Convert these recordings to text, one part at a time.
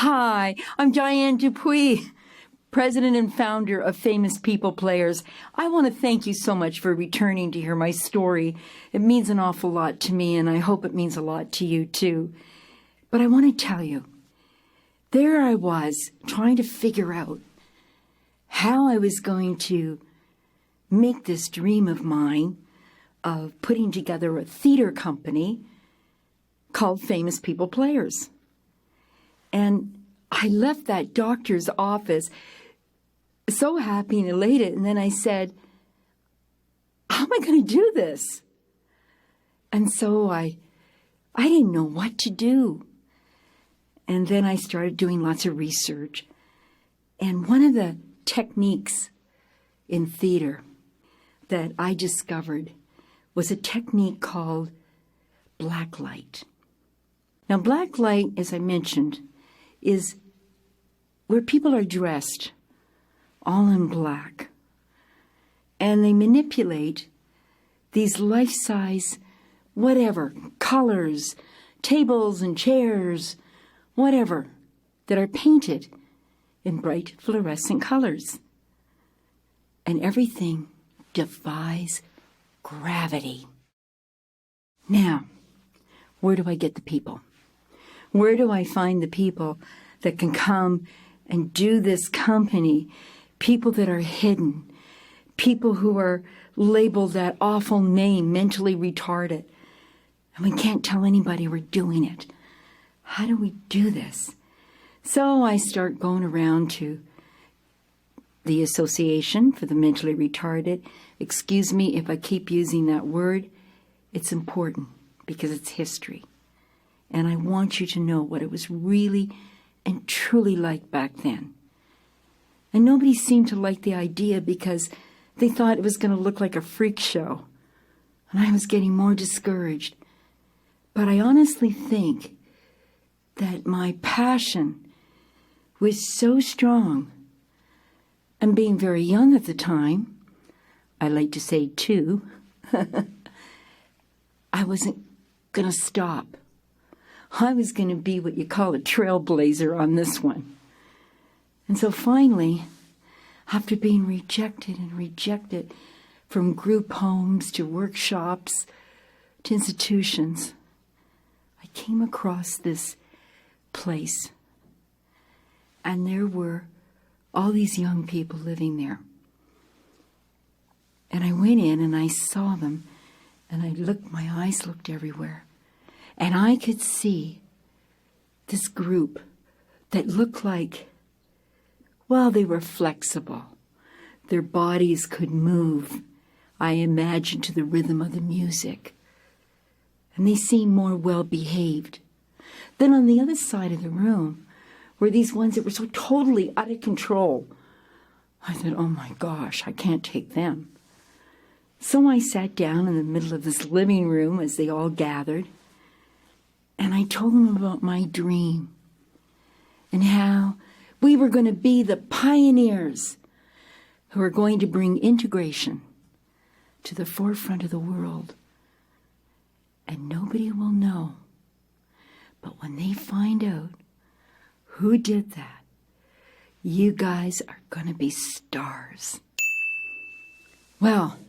Hi, I'm Diane Dupuis, president and founder of Famous People Players. I want to thank you so much for returning to hear my story. It means an awful lot to me, and I hope it means a lot to you, too. But I want to tell you, there I was trying to figure out how I was going to make this dream of mine of putting together a theater company called Famous People Players. And I left that doctor's office so happy and elated, and then I said, how am I going to do this? And so I didn't know what to do. And then I started doing lots of research. And one of the techniques in theater that I discovered was a technique called black light. Now, black light, as I mentioned, is where people are dressed all in black. And they manipulate these life-size, whatever, colors, tables and chairs, whatever, that are painted in bright fluorescent colors. And everything defies gravity. Now, where do I get the people? Where do I find the people that can come and do this company? People that are hidden, people who are labeled that awful name, mentally retarded. And we can't tell anybody we're doing it. How do we do this? So I start going around to the Association for the Mentally Retarded. Excuse me if I keep using that word. It's important because it's history. And I want you to know what it was really and truly like back then. And nobody seemed to like the idea because they thought it was going to look like a freak show. And I was getting more discouraged. But I honestly think that my passion was so strong. And being very young at the time, I like to say too, I wasn't going to stop. I was going to be what you call a trailblazer on this one. And so finally, after being rejected and rejected from group homes to workshops to institutions, I came across this place. And there were all these young people living there. And I went in and I saw them, and my eyes looked everywhere. And I could see this group that looked like, well, they were flexible. Their bodies could move, I imagined, to the rhythm of the music. And they seemed more well-behaved. Then on the other side of the room were these ones that were so totally out of control. I thought, oh my gosh, I can't take them. So I sat down in the middle of this living room as they all gathered, and I told them about my dream and how we were going to be the pioneers who are going to bring integration to the forefront of the world. And nobody will know. But when they find out who did that, you guys are going to be stars. Well,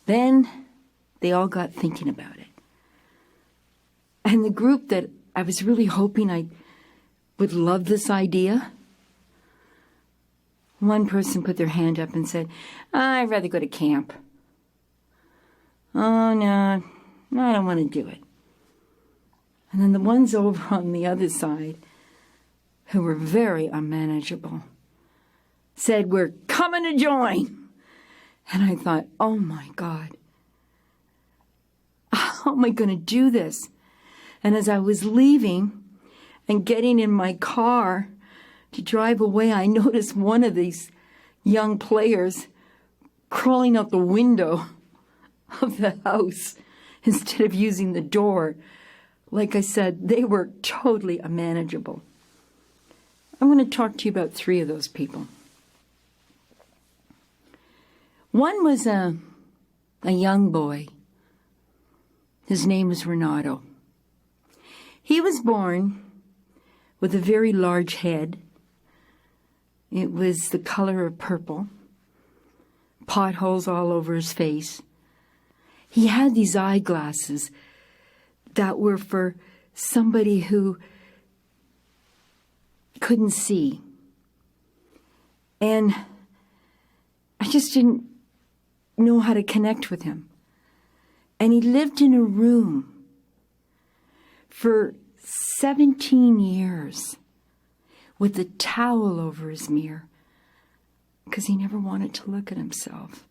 then they all got thinking about it. And the group that I was really hoping I would love this idea, one person put their hand up and said, I'd rather go to camp. Oh, no, I don't want to do it. And then the ones over on the other side, who were very unmanageable, said, we're coming to join. And I thought, oh my God, how am I going to do this? And as I was leaving and getting in my car to drive away, I noticed one of these young players crawling out the window of the house instead of using the door. Like I said, they were totally unmanageable. I want to talk to you about three of those people. One was a young boy. His name was Renato. He was born with a very large head. It was the color of purple, potholes all over his face. He had these eyeglasses that were for somebody who couldn't see. And I just didn't know how to connect with him. And he lived in a room for 17 years with a towel over his mirror because he never wanted to look at himself.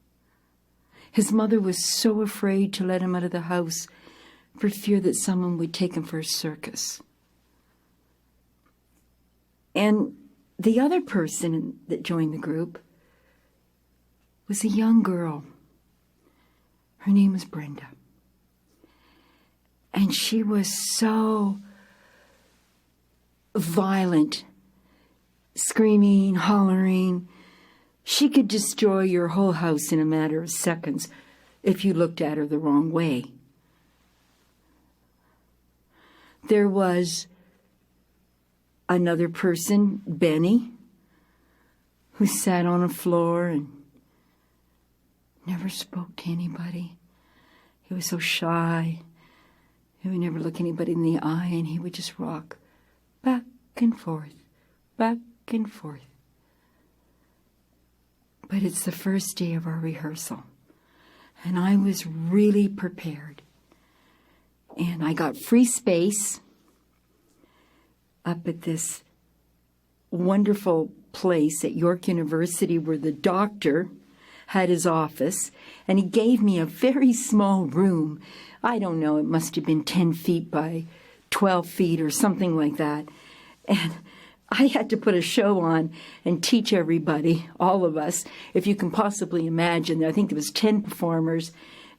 His mother was so afraid to let him out of the house for fear that someone would take him for a circus. And the other person that joined the group was a young girl. Her name was Brenda. And she was so violent, screaming, hollering. She could destroy your whole house in a matter of seconds if you looked at her the wrong way. There was another person, Benny, who sat on a floor and never spoke to anybody. He was so shy. He would never look anybody in the eye, and he would just rock back and forth, back and forth. But it's the first day of our rehearsal, and I was really prepared. And I got free space up at this wonderful place at York University where the doctor had his office, and he gave me a very small room. I don't know, it must have been 10 feet by 12 feet or something like that. And I had to put a show on and teach everybody, all of us, if you can possibly imagine. I think there was 10 performers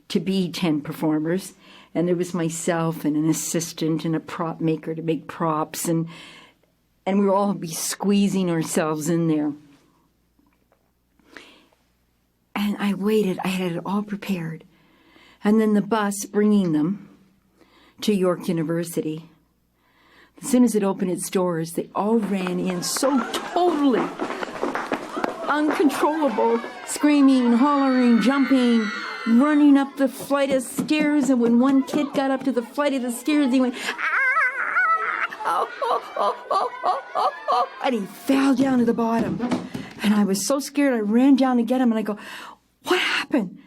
to be 10 performers. And there was myself and an assistant and a prop maker to make props. And we would all be squeezing ourselves in there. And I waited. I had it all prepared. And then the bus bringing them to York University, as soon as it opened its doors, they all ran in so totally uncontrollable, screaming, hollering, jumping, running up the flight of stairs. And when one kid got up to the flight of the stairs, he went, ah! Oh, oh, oh, oh, oh, oh, oh. And he fell down to the bottom. And I was so scared, I ran down to get him, and I go, what happened?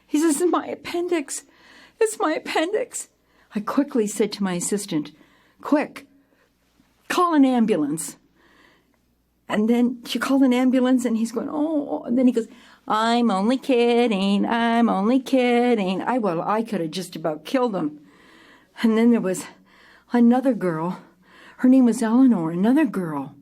He says, it's my appendix. It's my appendix. I quickly said to my assistant, quick, call an ambulance. And then she called an ambulance, and he's going, oh, and then he goes, I'm only kidding, I'm only kidding. I could have just about killed him. And then there was another girl. Her name was Eleanor, another girl.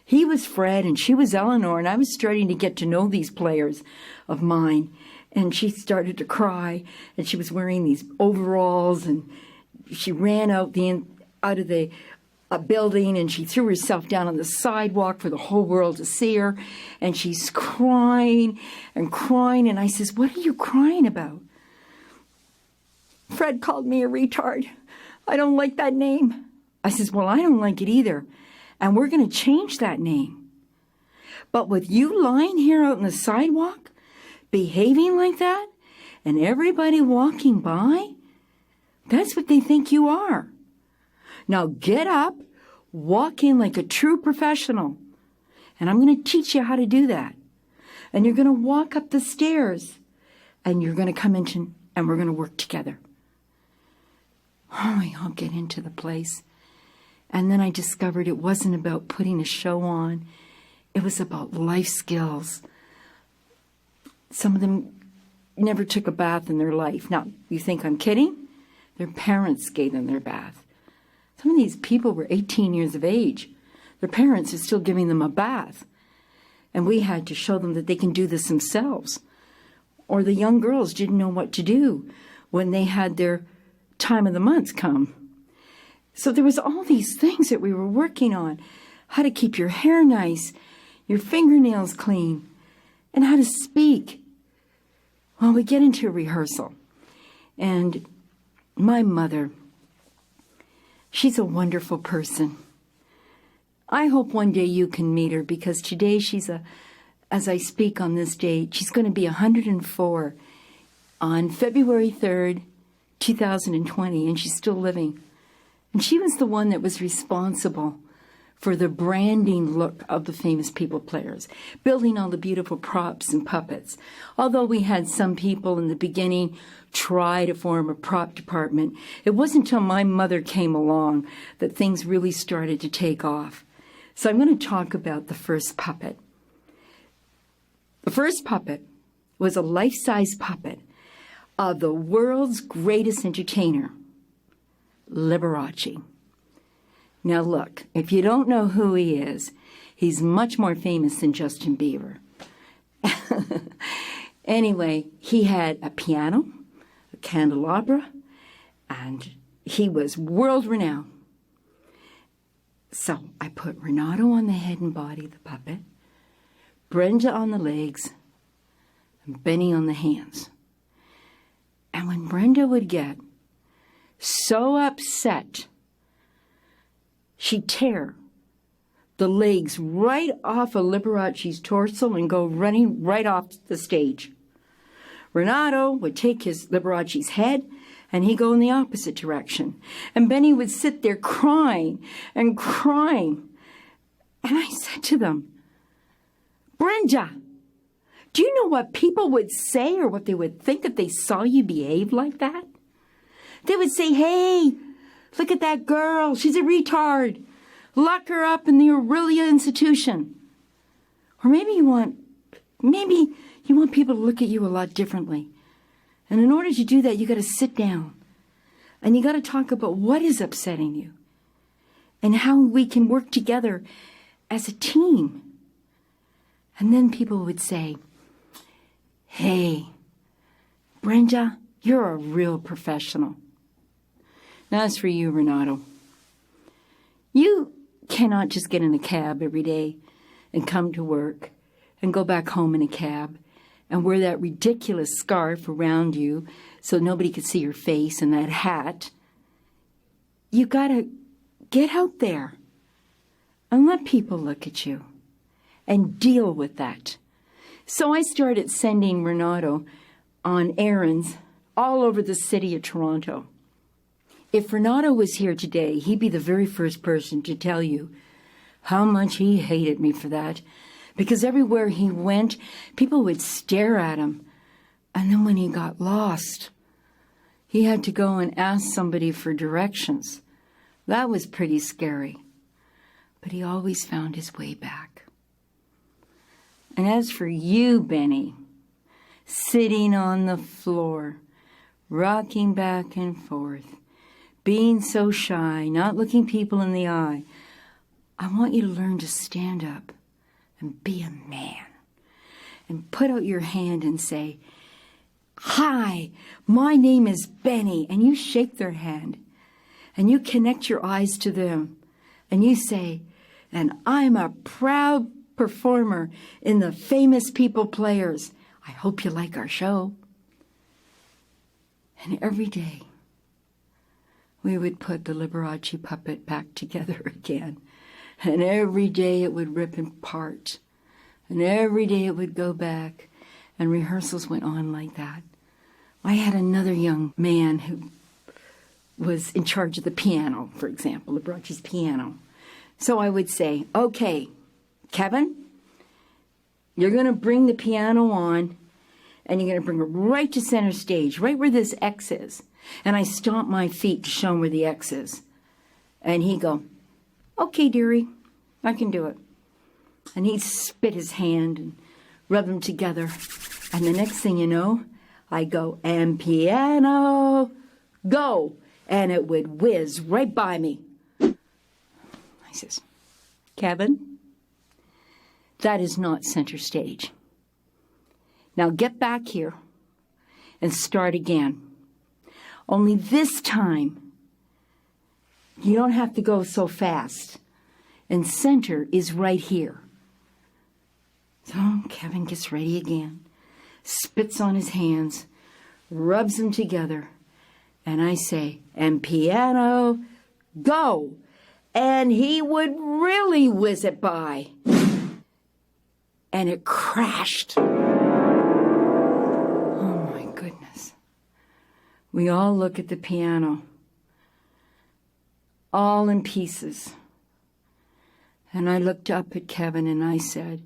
He was Fred, and she was Eleanor, and I was starting to get to know these players of mine. And she started to cry, and she was wearing these overalls, and she ran out of the building, and she threw herself down on the sidewalk for the whole world to see her. And she's crying and crying, and I says, what are you crying about? Fred called me a retard. I don't like that name. I says, well, I don't like it either. And we're going to change that name. But with you lying here out on the sidewalk, behaving like that, and everybody walking by, that's what they think you are. Now get up, walk in like a true professional. And I'm going to teach you how to do that. And you're going to walk up the stairs, and you're going to come into, and we're going to work together. Oh, we all get into the place. And then I discovered it wasn't about putting a show on. It was about life skills. Some of them never took a bath in their life. Now, you think I'm kidding? Their parents gave them their bath. Some of these people were 18 years of age. Their parents are still giving them a bath. And we had to show them that they can do this themselves. Or the young girls didn't know what to do when they had their time of the month come. So there was all these things that we were working on. How to keep your hair nice, your fingernails clean, and how to speak. Well, we get into a rehearsal. And my mother, she's a wonderful person. I hope one day you can meet her, because today as I speak on this date, she's going to be 104 on February 3rd, 2020, and she's still living. And she was the one that was responsible for the branding look of the Famous People Players, building all the beautiful props and puppets. Although we had some people in the beginning try to form a prop department, it wasn't until my mother came along that things really started to take off. So I'm going to talk about the first puppet. The first puppet was a life-size puppet of the world's greatest entertainer, Liberace. Now look, if you don't know who he is, he's much more famous than Justin Bieber. Anyway, he had a piano, a candelabra, and he was world-renowned. So I put Renato on the head and body of the puppet, Brenda on the legs, and Benny on the hands. And when Brenda would get so upset, she'd tear the legs right off of Liberace's torso and go running right off the stage. Renato would take Liberace's head and he'd go in the opposite direction. And Benny would sit there crying and crying. And I said to them, Brenda, do you know what people would say or what they would think if they saw you behave like that? They would say, hey, look at that girl. She's a retard. Lock her up in the Aurelia institution. Or maybe you want people to look at you a lot differently. And in order to do that, you got to sit down. And you got to talk about what is upsetting you. And how we can work together as a team. And then people would say, hey, Brenda, you're a real professional. Now, as for you, Renato, you cannot just get in a cab every day and come to work and go back home in a cab and wear that ridiculous scarf around you so nobody could see your face and that hat. You got to get out there and let people look at you and deal with that. So I started sending Renato on errands all over the city of Toronto. If Renato was here today, he'd be the very first person to tell you how much he hated me for that. Because everywhere he went, people would stare at him. And then when he got lost, he had to go and ask somebody for directions. That was pretty scary. But he always found his way back. And as for you, Benny, sitting on the floor, rocking back and forth, being so shy, not looking people in the eye, I want you to learn to stand up and be a man. And put out your hand and say, hi, my name is Benny. And you shake their hand. And you connect your eyes to them. And you say, and I'm a proud performer in the Famous People Players. I hope you like our show. And every day, we would put the Liberace puppet back together again. And every day it would rip apart. And every day it would go back. And rehearsals went on like that. I had another young man who was in charge of the piano, for example, Liberace's piano. So I would say, okay, Kevin, you're going to bring the piano on, and you're going to bring it right to center stage, right where this X is. And I stomp my feet to show him where the X is. And he'd go, okay, dearie, I can do it. And he'd spit his hand and rub them together. And the next thing you know, I go, and piano, go. And it would whiz right by me. I says, Kevin, that is not center stage. Now get back here and start again. Only this time, you don't have to go so fast. And center is right here. So Kevin gets ready again, spits on his hands, rubs them together, and I say, and piano, go. and he would really whiz it by. And it crashed. Oh, my goodness. We all look at the piano, all in pieces. And I looked up at Kevin and I said,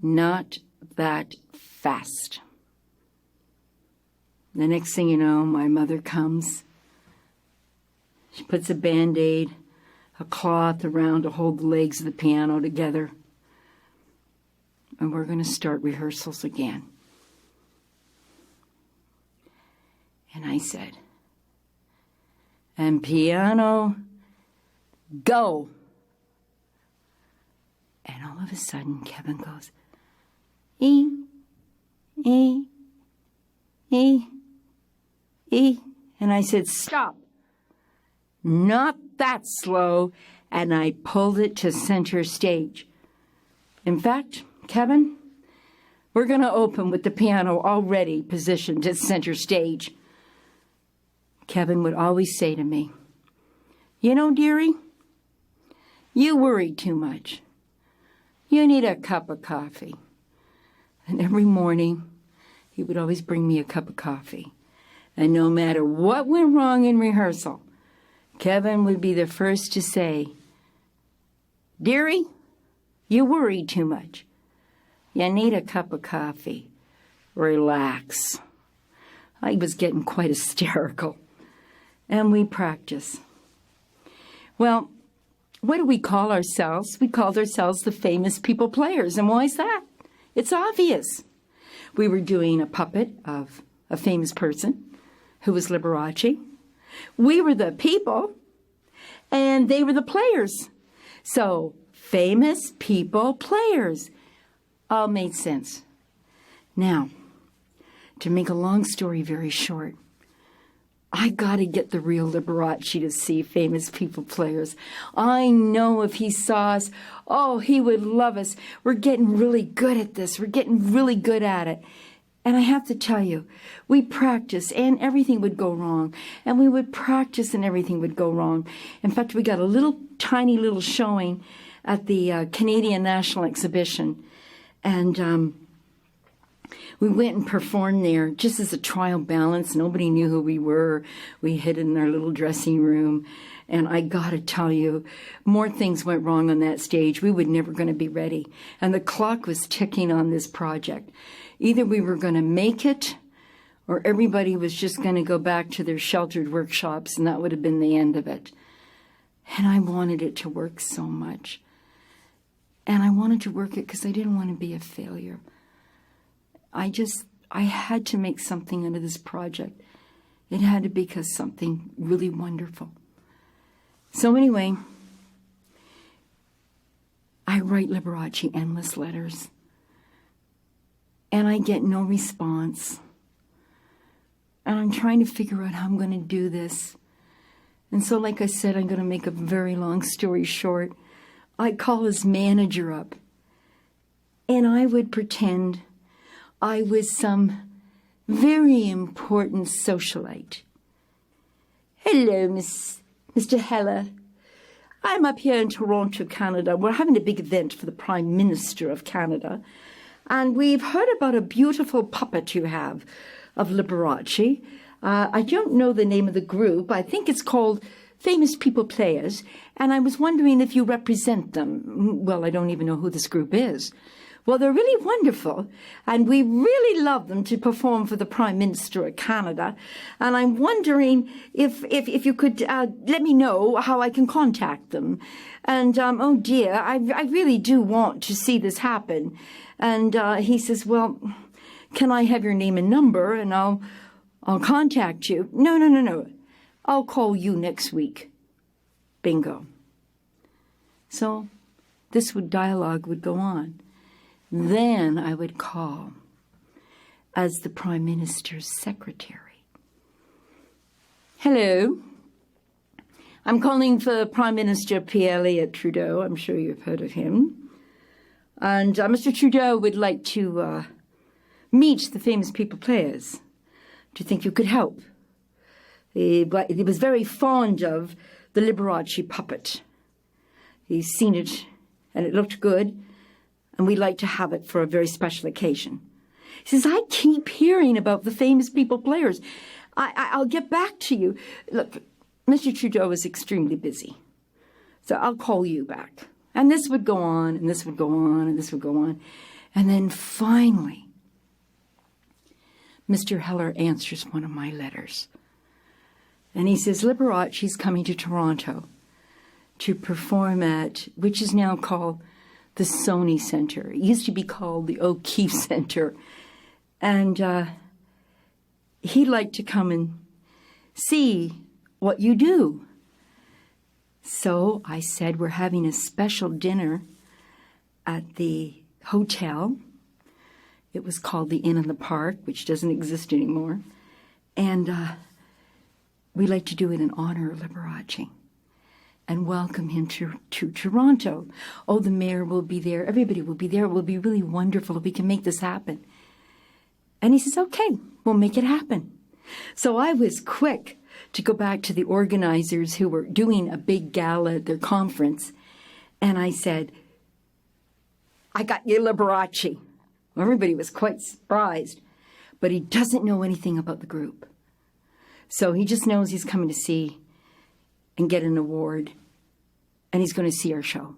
"Not that fast." The next thing you know, my mother comes. She puts a Band-Aid, a cloth around to hold the legs of the piano together. And we're going to start rehearsals again. And I said, "And piano, go." And all of a sudden, Kevin goes, "E, E, E, E." And I said, "Stop. Not that slow." And I pulled it to center stage. In fact, Kevin, we're going to open with the piano already positioned at center stage. Kevin would always say to me, "You know, dearie, you worry too much. You need a cup of coffee." And every morning, he would always bring me a cup of coffee. And no matter what went wrong in rehearsal, Kevin would be the first to say, "Dearie, you worry too much. You need a cup of coffee. Relax." I was getting quite hysterical. And we practice. Well, what do we call ourselves? We called ourselves the Famous People Players. And why is that? It's obvious. We were doing a puppet of a famous person who was Liberace. We were the people, and they were the players. So, Famous People Players. All made sense. Now, to make a long story very short, I got to get the real Liberace to see Famous People Players. I know if he saw us, oh, he would love us. We're getting really good at this. We're getting really good at it. And I have to tell you, we practiced and everything would go wrong. And we would practice and everything would go wrong. In fact, we got a tiny little showing at the Canadian National Exhibition. And we went and performed there just as a trial balance. Nobody knew who we were. We hid in our little dressing room. And I got to tell you, more things went wrong on that stage. We were never going to be ready. And the clock was ticking on this project. Either we were going to make it, or everybody was just going to go back to their sheltered workshops, and that would have been the end of it. And I wanted it to work so much. And I wanted to work it because I didn't want to be a failure. I had to make something out of this project. It had to be something really wonderful. So anyway, I write Liberace endless letters. And I get no response. And I'm trying to figure out how I'm going to do this. And so, like I said, I'm going to make a very long story short. I call his manager up. And I would pretend I was some very important socialite. "Hello, Mr. Heller. I'm up here in Toronto, Canada. We're having a big event for the Prime Minister of Canada. And we've heard about a beautiful puppet you have of Liberace. I don't know the name of the group. I think it's called Famous People Players. And I was wondering if you represent them." Well, I don't even know who this group is. "Well, they're really wonderful, and we really love them to perform for the Prime Minister of Canada. And I'm wondering if you could let me know how I can contact them. And, oh dear, I really do want to see this happen." And he says, "Well, can I have your name and number, and I'll contact you." No. "I'll call you next week." Bingo. So this dialogue would go on. Then I would call as the Prime Minister's secretary. "Hello. I'm calling for Prime Minister Pierre Elliott Trudeau. I'm sure you've heard of him. And Mr. Trudeau would like to meet the Famous People Players. Do you think you could help? He was very fond of the Liberace puppet." He's seen it, and it looked good, and we'd like to have it for a very special occasion. He says, I keep hearing about the famous people players. I'll get back to you. Look, Mr. Trudeau is extremely busy, so I'll call you back. And this would go on, and this would go on, and this would go on. And then finally, Mr. Heller answers one of my letters. And he says, Liberace's coming to Toronto to perform at, which is now called the Sony Center. It used to be called the O'Keefe Center. And he'd like to come and see what you do. So I said, we're having a special dinner at the hotel. It was called the Inn in the Park, which doesn't exist anymore. And we like to do it in honor of Liberace and welcome him to Toronto. Oh, the mayor will be there. Everybody will be there. It will be really wonderful if we can make this happen. And he says, okay, we'll make it happen. So I was quick to go back to the organizers who were doing a big gala at their conference. And I said, I got you Liberace. Well, everybody was quite surprised, but he doesn't know anything about the group. So he just knows he's coming to see and get an award, and he's going to see our show.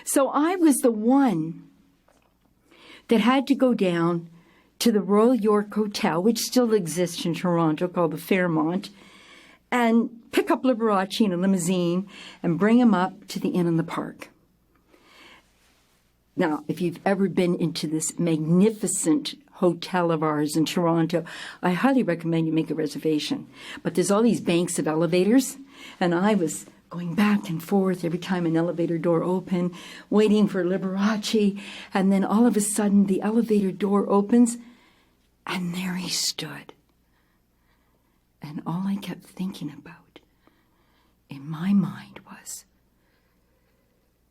So I was the one that had to go down to the Royal York Hotel, which still exists in Toronto, called the Fairmont, and pick up Liberace in a limousine and bring him up to the Inn in the Park. Now, if you've ever been into this magnificent hotel of ours in Toronto, I highly recommend you make a reservation. But there's all these banks of elevators, and I was going back and forth every time an elevator door opened, waiting for Liberace, and then all of a sudden the elevator door opens, and there he stood. And all I kept thinking about in my mind was,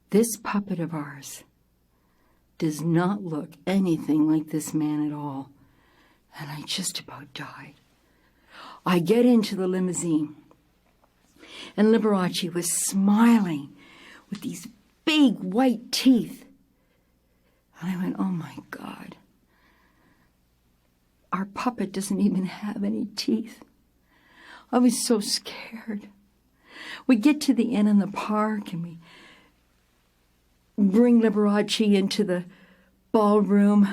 this puppet of ours does not look anything like this man at all. And I just about died. I get into the limousine, and Liberace was smiling with these big white teeth. And I went, oh my God. Our puppet doesn't even have any teeth. I was so scared. We get to the Inn in the Park, and we bring Liberace into the ballroom,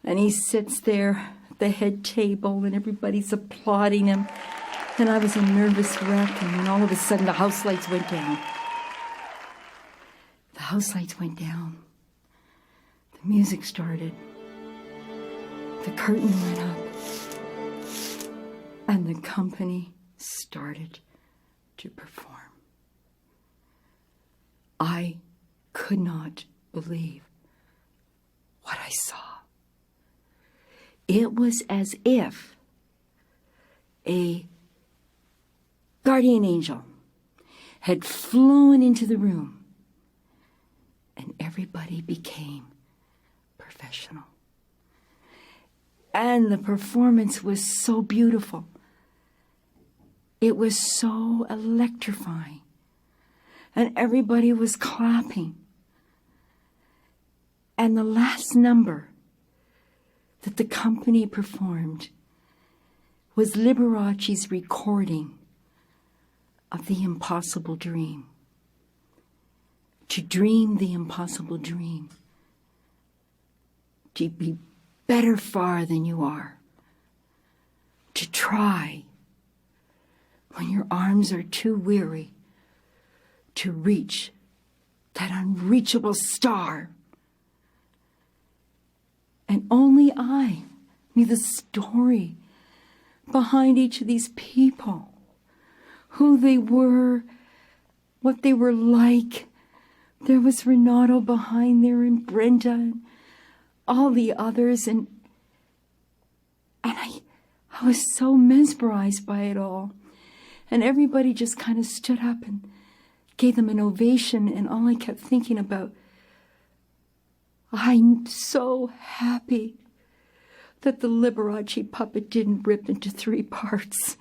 and he sits there at the head table, and everybody's applauding him. And I was a nervous wreck, and then all of a sudden the house lights went down. The house lights went down. The music started. The curtain went up, and the company started to perform. I could not believe what I saw. It was as if a guardian angel had flown into the room, and everybody became professional. And the performance was so beautiful. It was so electrifying. And everybody was clapping. And the last number that the company performed was Liberace's recording of The Impossible Dream. To dream the impossible dream. To be better far than you are. To try when your arms are too weary to reach that unreachable star. And only I knew the story behind each of these people, who they were, what they were like. There was Renato behind there, and Brenda, and all the others, and I was so mesmerized by it all. And everybody just kind of stood up and gave them an ovation, and all I kept thinking about, I'm so happy that the Liberace puppet didn't rip into 3 parts.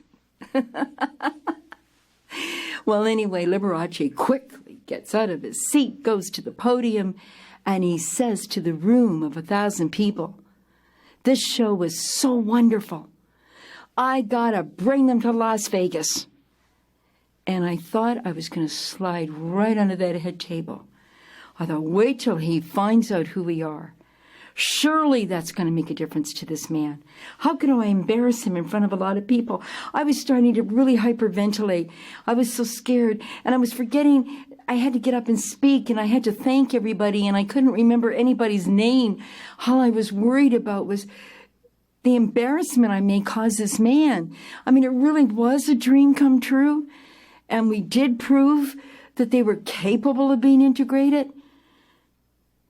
Well, anyway, Liberace quickly gets out of his seat, goes to the podium, and he says to the room of 1,000 people, "This show was so wonderful. I gotta bring them to Las Vegas." And I thought I was going to slide right under that head table. I thought, wait till he finds out who we are. Surely that's going to make a difference to this man. How could I embarrass him in front of a lot of people? I was starting to really hyperventilate. I was so scared, and I was forgetting I had to get up and speak, and I had to thank everybody, and I couldn't remember anybody's name. All I was worried about was the embarrassment I may cause this man. I mean, it really was a dream come true, and we did prove that they were capable of being integrated.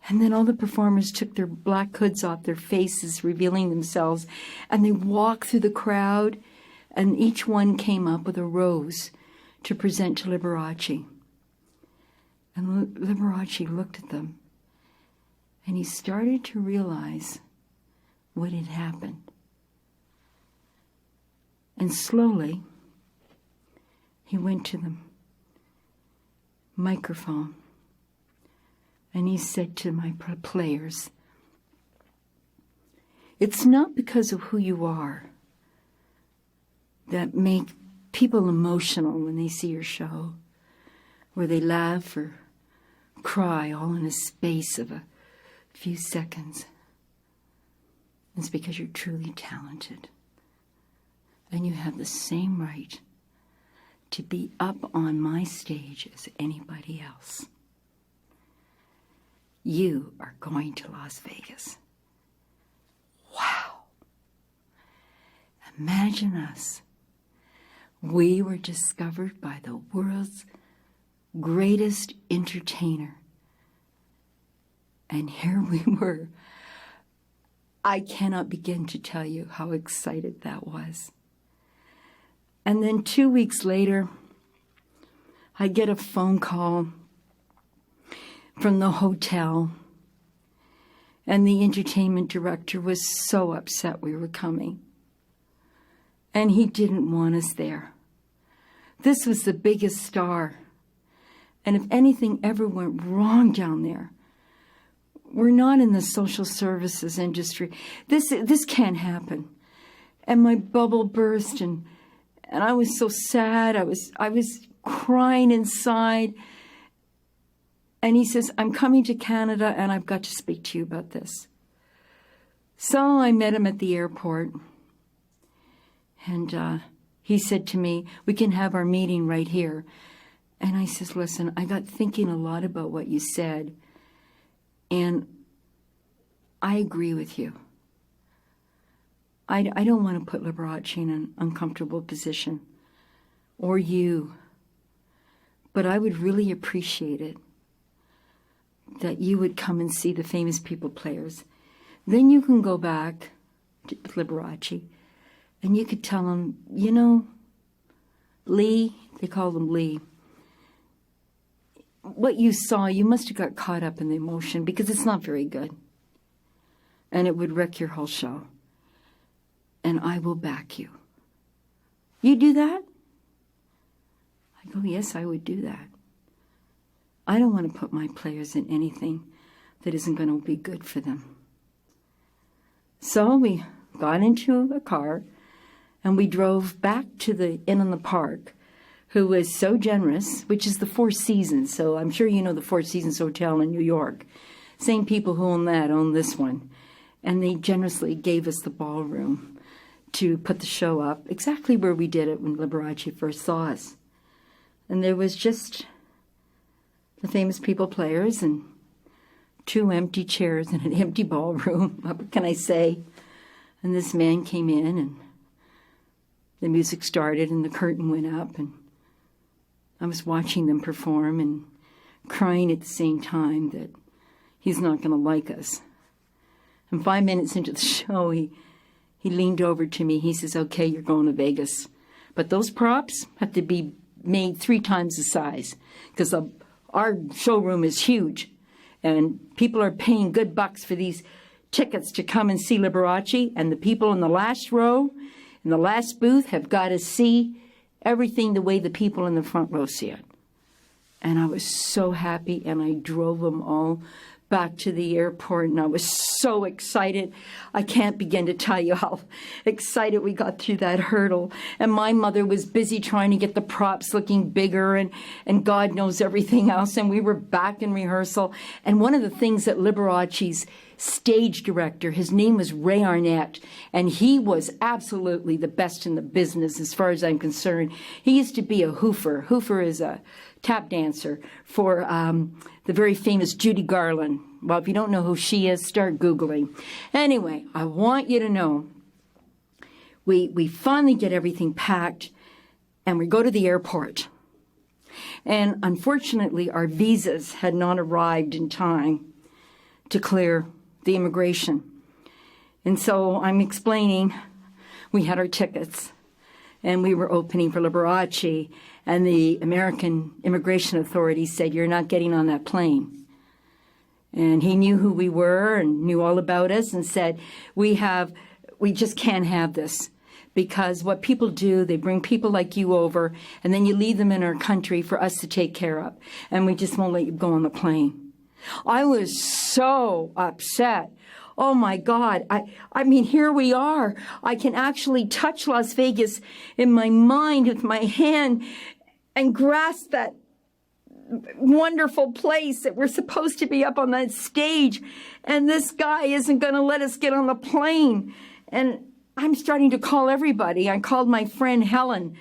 And then all the performers took their black hoods off their faces, revealing themselves, and they walked through the crowd, and each one came up with a rose to present to Liberace. And Liberace looked at them, and he started to realize what had happened. And slowly, he went to the microphone, and he said to my players, "It's not because of who you are that make people emotional when they see your show, where they laugh or cry all in a space of a few seconds. It's because you're truly talented, and you have the same right to be up on my stage as anybody else. You are going to Las Vegas." Wow. Imagine us. We were discovered by the world's greatest entertainer. And here we were. I cannot begin to tell you how excited that was. And then 2 weeks later, I get a phone call from the hotel, and the entertainment director was so upset we were coming. And he didn't want us there. This was the biggest star. And if anything ever went wrong down there, we're not in the social services industry. This can't happen. And my bubble burst, and I was so sad. I was crying inside. And he says, "I'm coming to Canada, and I've got to speak to you about this." So I met him at the airport. And he said to me, "We can have our meeting right here." And I says, "Listen, I got thinking a lot about what you said, and I agree with you. I don't want to put Liberace in an uncomfortable position, or you, but I would really appreciate it that you would come and see the Famous People Players. Then you can go back to Liberace, and you could tell him, you know, Lee," they call him Lee, "what you saw, you must have got caught up in the emotion, because it's not very good. And it would wreck your whole show. And I will back you. You do that?" I go, "Yes, I would do that. I don't want to put my players in anything that isn't going to be good for them." So we got into a car, and we drove back to the Inn on the Park, who was so generous, which is the Four Seasons. So I'm sure you know the Four Seasons Hotel in New York. Same people who own that own this one. And they generously gave us the ballroom to put the show up exactly where we did it when Liberace first saw us. And there was just the Famous People Players and 2 empty chairs in an empty ballroom. What can I say? And this man came in, and the music started, and the curtain went up, and I was watching them perform and crying at the same time that he's not going to like us. And 5 minutes into the show, he leaned over to me. He says, "Okay, you're going to Vegas, but those props have to be made 3 times the size, because our showroom is huge, and people are paying good bucks for these tickets to come and see Liberace, and the people in the last row, in the last booth, have got to see everything the way the people in the front row see it." And I was so happy, and I drove them all back to the airport, and I was so excited. I can't begin to tell you how excited we got through that hurdle. And my mother was busy trying to get the props looking bigger and God knows everything else. And we were back in rehearsal. And one of the things that Liberace's stage director, his name was Ray Arnett, and he was absolutely the best in the business as far as I'm concerned. He used to be a hoofer. Hoofer is a tap dancer for the very famous Judy Garland. Well, if you don't know who she is, start Googling. Anyway, I want you to know, we finally get everything packed, and we go to the airport. And unfortunately, our visas had not arrived in time to clear the immigration. And so I'm explaining, we had our tickets, and we were opening for Liberace, and the American Immigration Authority said, "You're not getting on that plane." And he knew who we were and knew all about us and said, we just can't have this, because what people do, they bring people like you over, and then you leave them in our country for us to take care of, and we just won't let you go on the plane. I was so upset. Oh my God. I mean, here we are. I can actually touch Las Vegas in my mind with my hand and grasp that wonderful place that we're supposed to be up on that stage. And this guy isn't going to let us get on the plane. And I'm starting to call everybody. I called my friend Helen.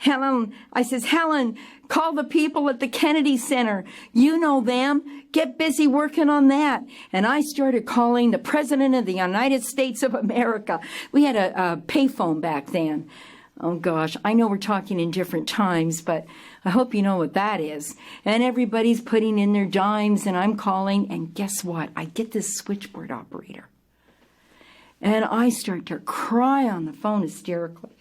I says, Helen, call the people at the Kennedy Center. You know them. Get busy working on that. And I started calling the President of the United States of America. We had a payphone back then. Oh, gosh, I know we're talking in different times, but I hope you know what that is. And everybody's putting in their dimes, and I'm calling, and guess what? I get this switchboard operator. And I start to cry on the phone hysterically.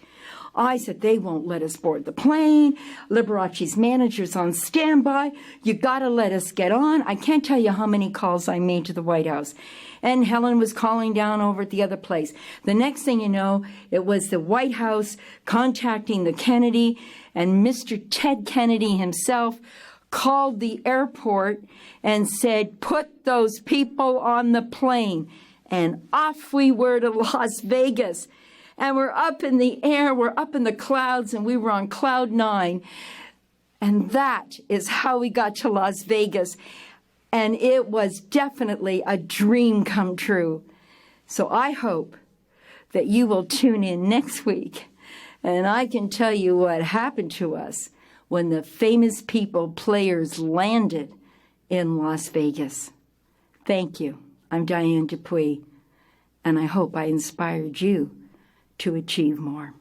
I said, they won't let us board the plane. Liberace's manager's on standby. You got to let us get on. I can't tell you how many calls I made to the White House. And Helen was calling down over at the other place. The next thing you know, it was the White House contacting the Kennedy, and Mr. Ted Kennedy himself called the airport and said, put those people on the plane. And off we were to Las Vegas. And we're up in the air, we're up in the clouds, and we were on cloud 9. And that is how we got to Las Vegas. And it was definitely a dream come true. So I hope that you will tune in next week, and I can tell you what happened to us when the famous people players landed in Las Vegas. Thank you. I'm Diane Dupuy, and I hope I inspired you to achieve more.